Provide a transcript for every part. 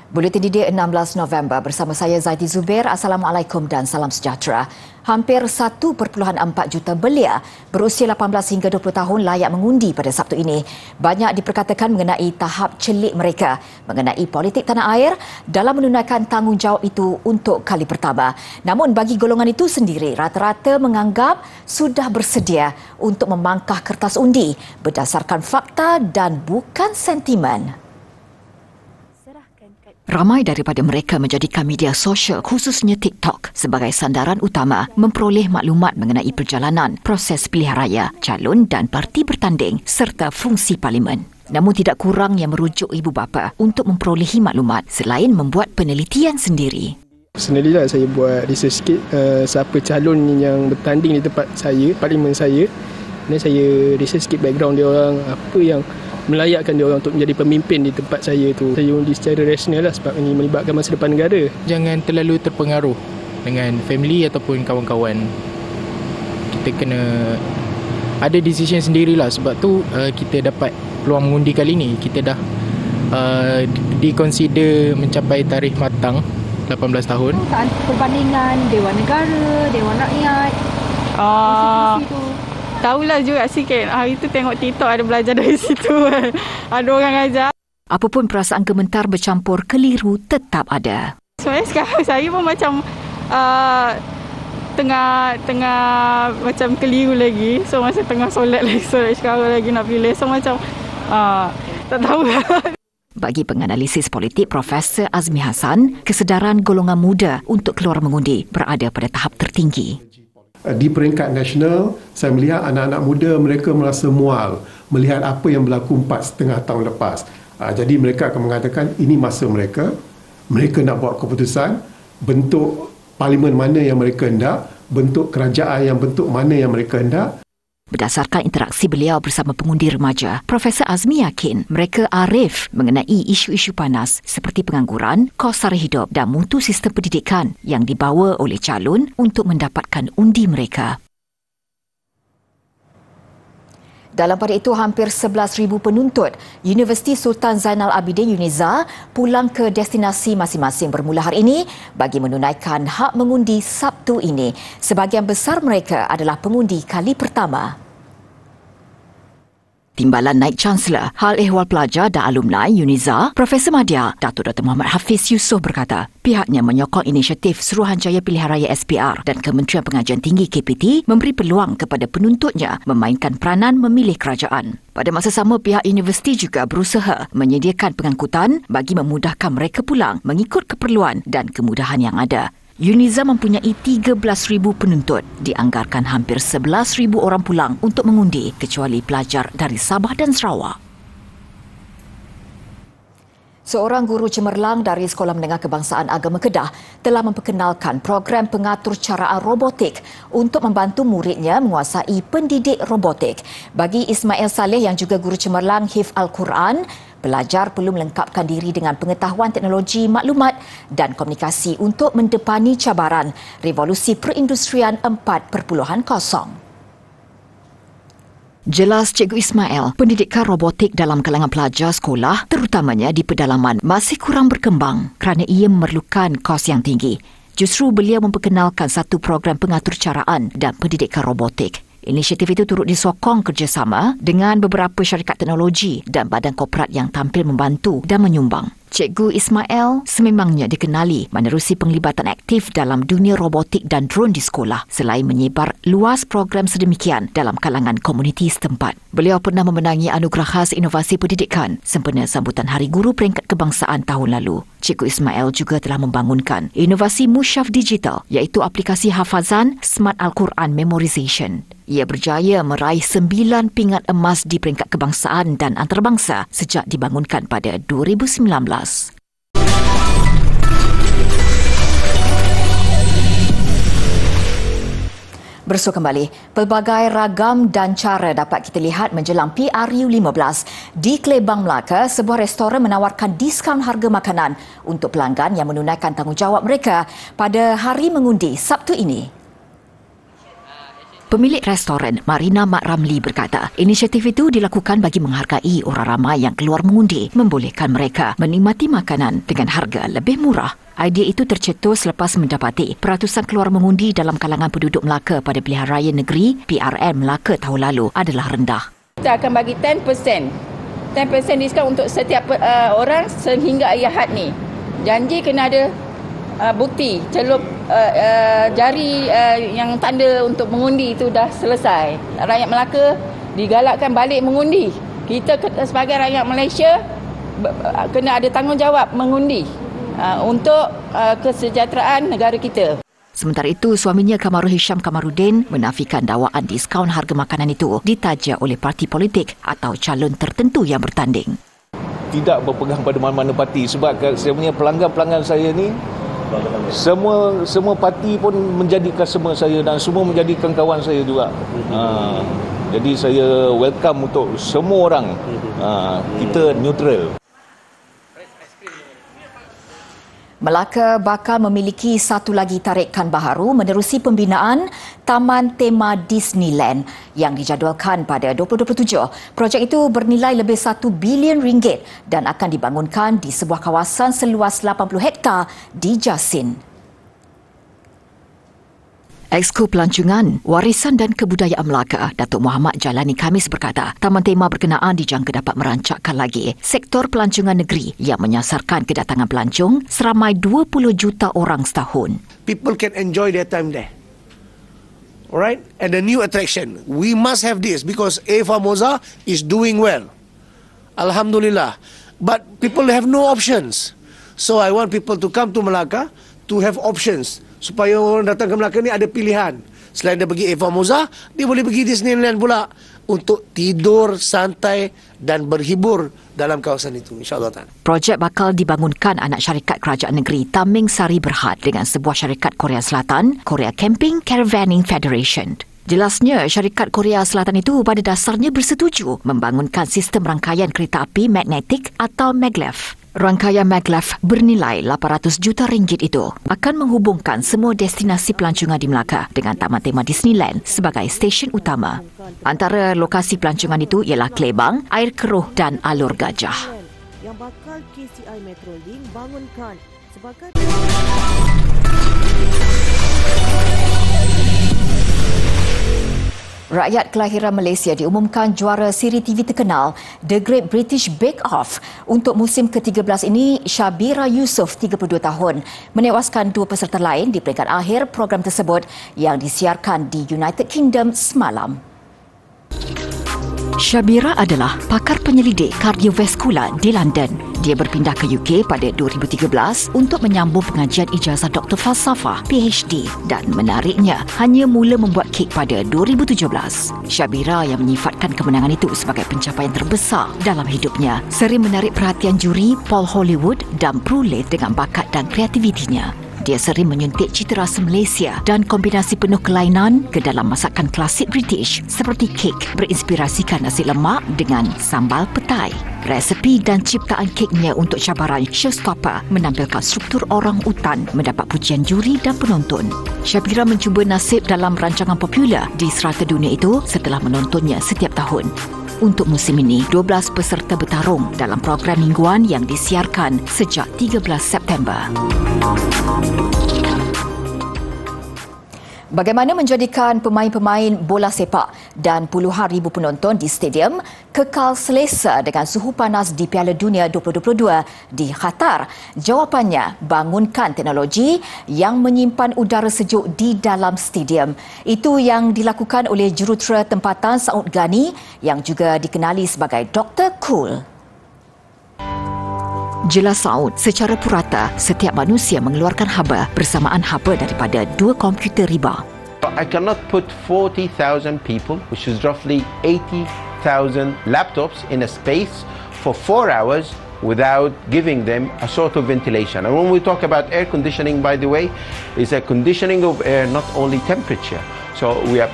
Buletin Didik 16 November bersama saya Zaidi Zubair. Assalamualaikum dan salam sejahtera. Hampir 1.4 juta belia berusia 18 hingga 20 tahun layak mengundi pada Sabtu ini. Banyak diperkatakan mengenai tahap celik mereka mengenai politik tanah air dalam menunaikan tanggungjawab itu untuk kali pertama. Namun bagi golongan itu sendiri, rata-rata menganggap sudah bersedia untuk memangkah kertas undi berdasarkan fakta dan bukan sentimen. Ramai daripada mereka menjadikan media sosial khususnya TikTok sebagai sandaran utama memperoleh maklumat mengenai perjalanan proses pilihan raya, calon dan parti bertanding serta fungsi parlimen. Namun tidak kurang yang merujuk ibu bapa untuk memperolehi maklumat selain membuat penelitian sendiri. Personally lah, saya buat research sikit siapa calon yang bertanding di tempat saya, parlimen saya. Dan saya research sikit background dia orang, apa yang melayakkan dia orang untuk menjadi pemimpin di tempat saya tu. Saya undi secara rasional lah sebab ini melibatkan masa depan negara. Jangan terlalu terpengaruh dengan family ataupun kawan-kawan. Kita kena ada decision sendirilah, sebab tu kita dapat peluang mengundi kali ni. Kita dah diconsider mencapai tarikh matang 18 tahun. Perbandingan Dewan Negara, Dewan Rakyat, institusi tu. Tahulah juga sikit. Hari tu tengok TikTok ada belajar dari situ. Ada orang ajar. Apapun perasaan gemetar bercampur keliru tetap ada. Sebenarnya sekarang saya pun macam tengah macam keliru lagi. So masa tengah solat sekarang lagi nak pilih. So macam tak tahulah. Bagi penganalisis politik Profesor Azmi Hassan, kesedaran golongan muda untuk keluar mengundi berada pada tahap tertinggi. Di peringkat nasional, saya melihat anak-anak muda mereka merasa mual melihat apa yang berlaku 4,5 tahun lepas. Jadi mereka akan mengatakan ini masa mereka. Mereka nak buat keputusan bentuk parlimen mana yang mereka hendak, bentuk kerajaan yang bentuk mana yang mereka hendak. Berdasarkan interaksi beliau bersama pengundi remaja, Profesor Azmi yakin mereka arif mengenai isu-isu panas seperti pengangguran, kos sara hidup dan mutu sistem pendidikan yang dibawa oleh calon untuk mendapatkan undi mereka. Dalam pada itu, hampir 11,000 penuntut Universiti Sultan Zainal Abidin UNIZA pulang ke destinasi masing-masing bermula hari ini bagi menunaikan hak mengundi Sabtu ini. Sebahagian besar mereka adalah pengundi kali pertama. Timbalan Naib Chancellor Hal Ehwal Pelajar dan Alumni UNIZA, Profesor Madya Datuk Dr. Muhammad Hafiz Yusof berkata, pihaknya menyokong inisiatif Suruhanjaya Pilihan Raya SPR dan Kementerian Pengajian Tinggi KPT memberi peluang kepada penuntutnya memainkan peranan memilih kerajaan. Pada masa sama, pihak universiti juga berusaha menyediakan pengangkutan bagi memudahkan mereka pulang mengikut keperluan dan kemudahan yang ada. UNIZA mempunyai 13,000 penuntut. Dianggarkan hampir 11,000 orang pulang untuk mengundi kecuali pelajar dari Sabah dan Sarawak. Seorang guru cemerlang dari Sekolah Menengah Kebangsaan Agama Kedah telah memperkenalkan program pengatur caraan robotik untuk membantu muridnya menguasai pendidik robotik. Bagi Ismail Saleh yang juga guru cemerlang Hifz Al-Quran, pelajar perlu melengkapkan diri dengan pengetahuan teknologi maklumat dan komunikasi untuk mendepani cabaran revolusi perindustrian 4.0. Jelas Cikgu Ismail, pendidikan robotik dalam kalangan pelajar sekolah, terutamanya di pedalaman, masih kurang berkembang kerana ia memerlukan kos yang tinggi. Justru beliau memperkenalkan satu program pengatur caraan dan pendidikan robotik. Inisiatif itu turut disokong kerjasama dengan beberapa syarikat teknologi dan badan korporat yang tampil membantu dan menyumbang. Cikgu Ismail sememangnya dikenali menerusi penglibatan aktif dalam dunia robotik dan drone di sekolah selain menyebar luas program sedemikian dalam kalangan komuniti setempat. Beliau pernah memenangi anugerah khas inovasi pendidikan sempena sambutan Hari Guru Peringkat Kebangsaan tahun lalu. Cikgu Ismail juga telah membangunkan inovasi Mushaf Digital iaitu aplikasi hafazan Smart Al-Quran Memorization. Ia berjaya meraih 9 pingat emas di peringkat kebangsaan dan antarabangsa sejak dibangunkan pada 2019. Bersua kembali, pelbagai ragam dan cara dapat kita lihat menjelang PRU15. Di Klebang Melaka, sebuah restoran menawarkan diskaun harga makanan untuk pelanggan yang menunaikan tanggungjawab mereka pada hari mengundi Sabtu ini. Pemilik restoran Marina Mak Ramli berkata, inisiatif itu dilakukan bagi menghargai orang ramai yang keluar mengundi, membolehkan mereka menikmati makanan dengan harga lebih murah. Idea itu tercetus selepas mendapati peratusan keluar mengundi dalam kalangan penduduk Melaka pada pilihan raya negeri PRN Melaka tahun lalu adalah rendah. Kita akan bagi 10% diskaun untuk setiap orang sehingga akhir had ni. Janji kena ada bukti celup jari yang tanda untuk mengundi itu dah selesai. Rakyat Melaka digalakkan balik mengundi. Kita sebagai rakyat Malaysia kena ada tanggungjawab mengundi untuk kesejahteraan negara kita. Sementara itu, suaminya Kamarul Hisham Kamaruddin menafikan dakwaan diskaun harga makanan itu ditaja oleh parti politik atau calon tertentu yang bertanding. Tidak berpegang pada mana-mana parti sebab saya punya pelanggan-pelanggan saya ni semua parti pun menjadi customer saya dan semua menjadikan kawan saya juga. Jadi saya welcome untuk semua orang. Kita neutral. Melaka bakal memiliki satu lagi tarikan baharu menerusi pembinaan Taman Tema Disneyland yang dijadualkan pada 2027. Projek itu bernilai lebih 1 bilion ringgit dan akan dibangunkan di sebuah kawasan seluas 80 hektar di Jasin. Exco Pelancongan, Warisan dan Kebudayaan Melaka, Datuk Muhammad Jalani Khamis berkata, taman tema berkenaan dijangka dapat merancangkan lagi sektor pelancongan negeri yang menyasarkan kedatangan pelancong seramai 20 juta orang setahun. People can enjoy their time there. Alright? And the new attraction, we must have this because A Formosa is doing well. Alhamdulillah. But people have no options. So I want people to come to Melaka to have options. Supaya orang datang ke Melaka ni ada pilihan. Selain dia pergi A Formosa, dia boleh pergi Disneyland pula untuk tidur, santai dan berhibur dalam kawasan itu, insya-Allah. Projek bakal dibangunkan anak syarikat kerajaan negeri Taming Sari Berhad dengan sebuah syarikat Korea Selatan, Korea Camping Caravanning Federation. Jelasnya, syarikat Korea Selatan itu pada dasarnya bersetuju membangunkan sistem rangkaian kereta api magnetik atau maglev. Rangkaian maglev bernilai 800 juta ringgit itu akan menghubungkan semua destinasi pelancongan di Melaka dengan Taman Tema Disneyland sebagai stesen utama. Antara lokasi pelancongan itu ialah Klebang, Air Keruh dan Alur Gajah. Yang bakal KCI Metrolink bangunkan sebagai Rakyat kelahiran Malaysia diumumkan juara siri TV terkenal The Great British Bake Off. Untuk musim ke-13 ini, Syabira Yusof, 32 tahun, menewaskan dua peserta lain di peringkat akhir program tersebut yang disiarkan di United Kingdom semalam. Syabira adalah pakar penyelidik kardiovaskular di London. Dia berpindah ke UK pada 2013 untuk menyambung pengajian ijazah Dr. Falsafah PhD dan menariknya hanya mula membuat kek pada 2017. Syabira yang menyifatkan kemenangan itu sebagai pencapaian terbesar dalam hidupnya sering menarik perhatian juri Paul Hollywood dan Brule dengan bakat dan kreativitinya. Dia sering menyuntik cita rasa Malaysia dan kombinasi penuh kelainan ke dalam masakan klasik British seperti kek berinspirasikan nasi lemak dengan sambal petai. Resepi dan ciptaan keknya untuk cabaran Showstopper menampilkan struktur orang utan mendapat pujian juri dan penonton. Syabira mencuba nasib dalam rancangan popular di serata dunia itu setelah menontonnya setiap tahun. Untuk musim ini, 12 peserta bertarung dalam program mingguan yang disiarkan sejak 13 September. Bagaimana menjadikan pemain-pemain bola sepak dan puluhan ribu penonton di stadium kekal selesa dengan suhu panas di Piala Dunia 2022 di Qatar? Jawapannya, bangunkan teknologi yang menyimpan udara sejuk di dalam stadium. Itu yang dilakukan oleh jurutera tempatan Saud Ghani yang juga dikenali sebagai Dr. Cool. Jelas Saud, secara purata, setiap manusia mengeluarkan haba bersamaan haba daripada dua komputer riba. I cannot put 40,000 people, which is roughly 80,000 laptops in a space for 4 hours without giving them a sort of ventilation. And when we talk about air conditioning, by the way, it's a conditioning of air, not only temperature. So we are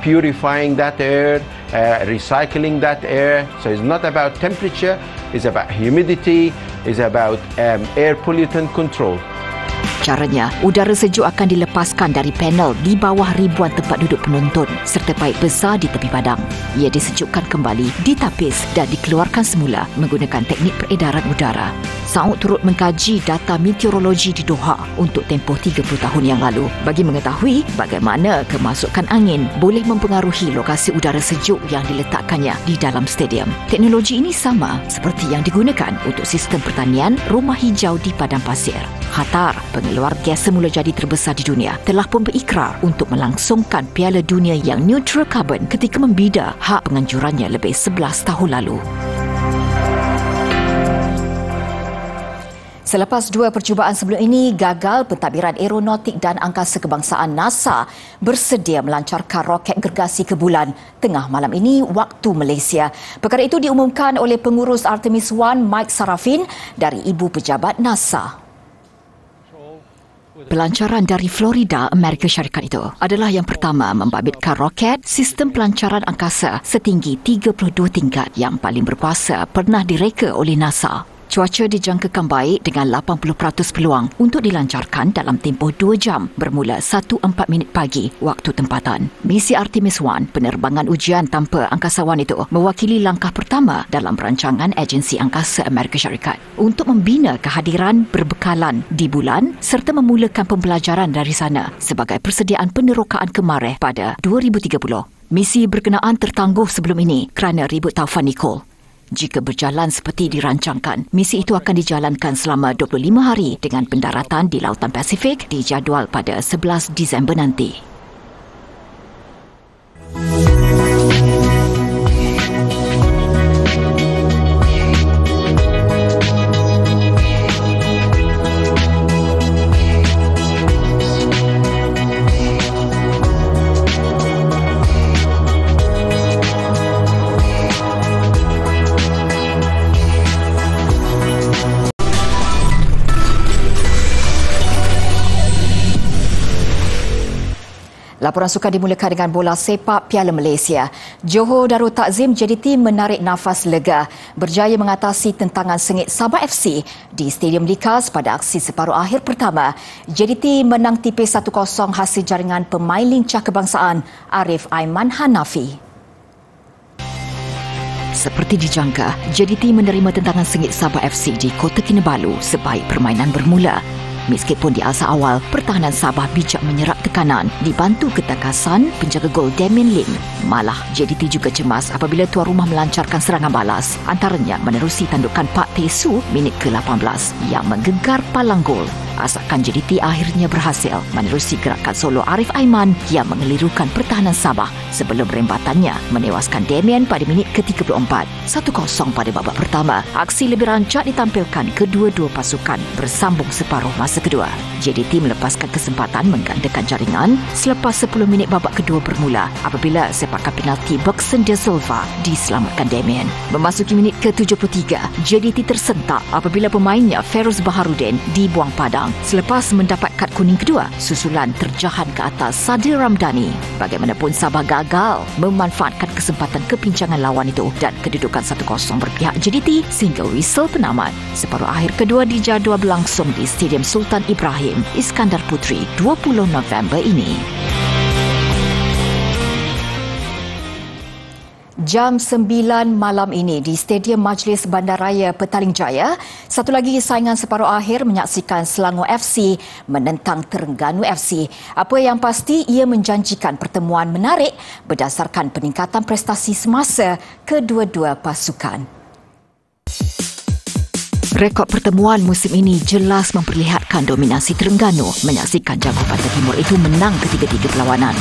purifying that air, recycling that air. So it's not about temperature, it's about humidity, it's about air pollutant control. Caranya, udara sejuk akan dilepaskan dari panel di bawah ribuan tempat duduk penonton serta paip besar di tepi padang. Ia disejukkan kembali, ditapis dan dikeluarkan semula menggunakan teknik peredaran udara. Saud turut mengkaji data meteorologi di Doha untuk tempoh 30 tahun yang lalu bagi mengetahui bagaimana kemasukan angin boleh mempengaruhi lokasi udara sejuk yang diletakkannya di dalam stadium. Teknologi ini sama seperti yang digunakan untuk sistem pertanian rumah hijau di padang pasir. Qatar, pengeluar gas semula jadi terbesar di dunia, telah pun berikrar untuk melangsungkan Piala Dunia yang neutral carbon ketika membida hak penganjurannya lebih 11 tahun lalu. Selepas 2 percubaan sebelum ini gagal, Pentadbiran Aeronautik dan Angkasa Kebangsaan NASA bersedia melancarkan roket gergasi ke bulan tengah malam ini waktu Malaysia. Perkara itu diumumkan oleh pengurus Artemis 1 Mike Sarafin dari Ibu Pejabat NASA. Pelancaran dari Florida, Amerika Syarikat itu adalah yang pertama membabitkan roket sistem pelancaran angkasa setinggi 32 tingkat yang paling berkuasa pernah direka oleh NASA. Cuaca dijangkakan baik dengan 80% peluang untuk dilancarkan dalam tempoh 2 jam bermula 1:04 pagi waktu tempatan. Misi Artemis 1, penerbangan ujian tanpa angkasawan itu mewakili langkah pertama dalam perancangan Agensi Angkasa Amerika Syarikat untuk membina kehadiran berbekalan di bulan serta memulakan pembelajaran dari sana sebagai persediaan penerokaan ke Marikh pada 2030. Misi berkenaan tertangguh sebelum ini kerana ribut taufan Nicole. Jika berjalan seperti dirancangkan, misi itu akan dijalankan selama 25 hari dengan pendaratan di Lautan Pasifik dijadual pada 11 Disember nanti. Laporan sukan dimulakan dengan bola sepak Piala Malaysia. Johor Darul Takzim JDT menarik nafas lega berjaya mengatasi tentangan sengit Sabah FC di Stadium Likas pada aksi separuh akhir pertama. JDT menang tipis 1-0 hasil jaringan pemain lincah kebangsaan Arif Aiman Hanafi. Seperti dijangka, JDT menerima tentangan sengit Sabah FC di Kota Kinabalu sebaik permainan bermula. Meskipun di asa awal, pertahanan Sabah bijak menyerap tekanan dibantu ketakasan penjaga gol Damien Lim. Malah, JDT juga cemas apabila tuan rumah melancarkan serangan balas. Antaranya menerusi tandukan Pak Tesu minit ke-18 yang menggegar palang gol. Asalkan JDT akhirnya berhasil menerusi gerakan solo Arif Aiman yang mengelirukan pertahanan Sabah sebelum rembatannya menewaskan Damien pada minit ke-34. 1-0 pada babak pertama. Aksi lebih rancak ditampilkan kedua-dua pasukan bersambung separuh masa kedua. JDT melepaskan kesempatan menggandakan jaringan selepas 10 minit babak kedua bermula apabila sepakan penalti Bergson de Silva diselamatkan Damien. Memasuki minit ke-73, JDT tersentak apabila pemainnya Feroz Baharudin dibuang padang selepas mendapat kad kuning kedua susulan terjahan ke atas Sadir Ramdhani. Bagaimanapun Sabah gagal memanfaatkan kesempatan kepincangan lawan itu dan kedudukan 1-0 berpihak JDT sehingga whistle penamat. Separuh akhir kedua dijadual berlangsung di Stadium Sultan Ibrahim Iskandar Puteri 20 November ini. Jam 9 malam ini di Stadium Majlis Bandaraya Petaling Jaya, satu lagi saingan separuh akhir menyaksikan Selangor FC menentang Terengganu FC. Apa yang pasti, ia menjanjikan pertemuan menarik berdasarkan peningkatan prestasi semasa kedua-dua pasukan. Rekod pertemuan musim ini jelas memperlihatkan dominasi Terengganu menyaksikan jago Pantai Timur itu menang ketiga-tiga perlawanan.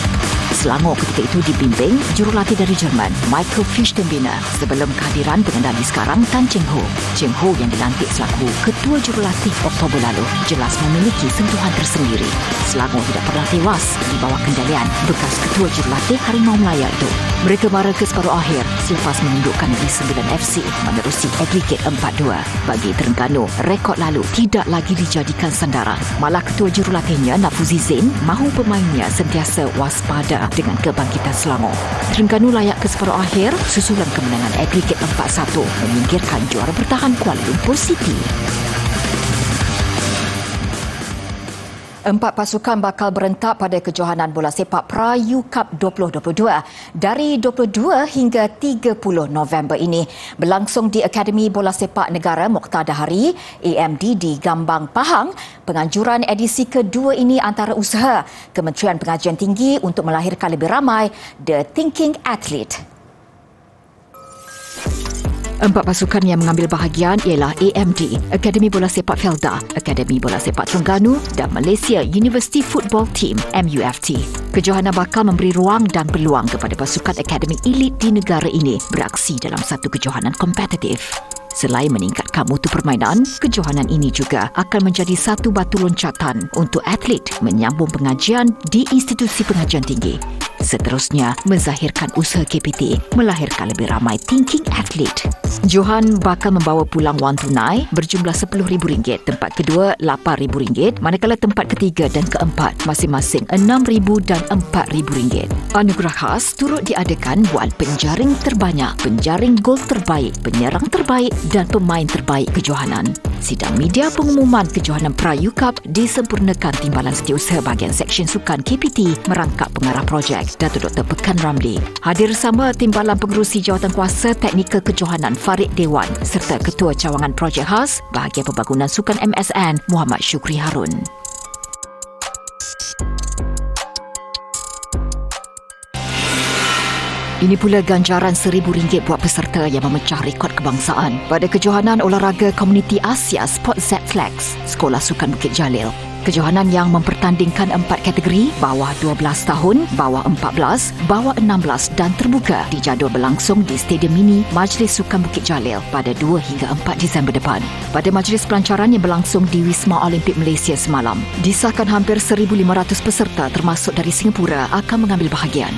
Selangor ketika itu dibimbing jurulatih dari Jerman, Michael Fichtenbiner, sebelum kehadiran pengendali sekarang Tan Cheng Ho. Cheng Ho yang dilantik selaku ketua jurulatih Oktober lalu jelas memiliki sentuhan tersendiri. Selangor tidak pernah tewas di bawah kendalian bekas ketua jurulatih Harimau Melaya itu. Mereka mara ke separuh akhir selepas menundukkan Negeri Sembilan FC menerusi agregat 4-2. Bagi Terengganu, rekod lalu tidak lagi dijadikan sandaran. Malah ketua jurulatihnya Nafuzi Zain mahu pemainnya sentiasa waspada dengan kebangkitan Selangor. Terengganu layak ke separuh akhir susulan kemenangan agregat 4-1 menyingkirkan juara bertahan Kuala Lumpur City. 4 pasukan bakal berentak pada kejohanan bola sepak Prayu Cup 2022 dari 22 hingga 30 November ini. Berlangsung di Akademi Bola Sepak Negara Mokhtar Dahari, AMD di Gambang, Pahang. Penganjuran edisi kedua ini antara usaha Kementerian Pengajian Tinggi untuk melahirkan lebih ramai The Thinking Athlete. 4 pasukan yang mengambil bahagian ialah AMD, Akademi Bola Sepak Felda, Akademi Bola Sepak Terengganu dan Malaysia University Football Team MUFT. Kejohanan bakal memberi ruang dan peluang kepada pasukan akademi elit di negara ini beraksi dalam satu kejohanan kompetitif. Selain meningkatkan mutu permainan, kejohanan ini juga akan menjadi satu batu loncatan untuk atlet menyambung pengajian di institusi pengajian tinggi. Seterusnya, menzahirkan usaha KPT melahirkan lebih ramai thinking athlete. Johan bakal membawa pulang wang tunai berjumlah RM10,000, tempat kedua RM8,000, manakala tempat ketiga dan keempat masing-masing RM6,000 dan RM4,000. Anugerah khas turut diadakan buat penjaring terbanyak, penjaring gol terbaik, penyerang terbaik dan pemain terbaik kejohanan. Sidang media pengumuman kejohanan Prayu Cup disempurnakan Timbalan Setiausaha Bahagian Seksyen Sukan KPT merangkap pengarah projek Datuk Dr. Pekan Ramli. Hadir sama Timbalan Pengerusi Jawatankuasa Teknikal Kejohanan Farid Dewan serta Ketua Cawangan Projek Khas Bahagian Pembangunan Sukan MSN Muhammad Syukri Harun. Ini pula ganjaran RM1,000 buat peserta yang memecah rekod kebangsaan pada kejohanan olahraga komuniti Asia Sport Z Flex, Sekolah Sukan Bukit Jalil. Kejohanan yang mempertandingkan 4 kategori, bawah 12 tahun, bawah 14, bawah 16 dan terbuka dijadual berlangsung di Stadium Mini Majlis Sukan Bukit Jalil pada 2 hingga 4 Disember depan. Pada majlis pelancaran yang berlangsung di Wisma Olimpik Malaysia semalam, disahkan hampir 1,500 peserta termasuk dari Singapura akan mengambil bahagian.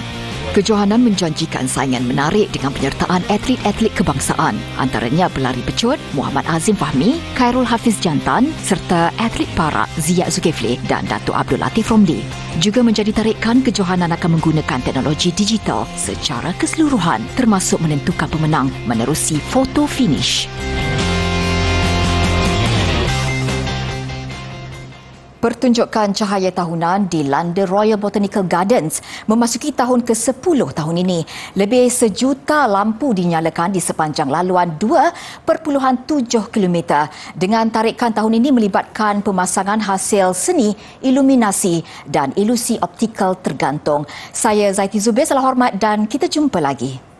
Kejohanan menjanjikan saingan menarik dengan penyertaan atlet-atlet kebangsaan, antaranya pelari pecut Muhammad Azim Fahmi, Khairul Hafiz Jantan serta atlet parak Zia Zulkifli dan Datuk Abdul Latif Romli. Juga menjadi tarikan kejohanan akan menggunakan teknologi digital secara keseluruhan termasuk menentukan pemenang menerusi foto finish. Pertunjukan cahaya tahunan di London Royal Botanical Gardens memasuki tahun ke-10 tahun ini. Lebih 1 juta lampu dinyalakan di sepanjang laluan 2.7 km dengan tarikan tahun ini melibatkan pemasangan hasil seni, iluminasi dan ilusi optikal tergantung. Saya Zaiti Zubir, salam hormat dan kita jumpa lagi.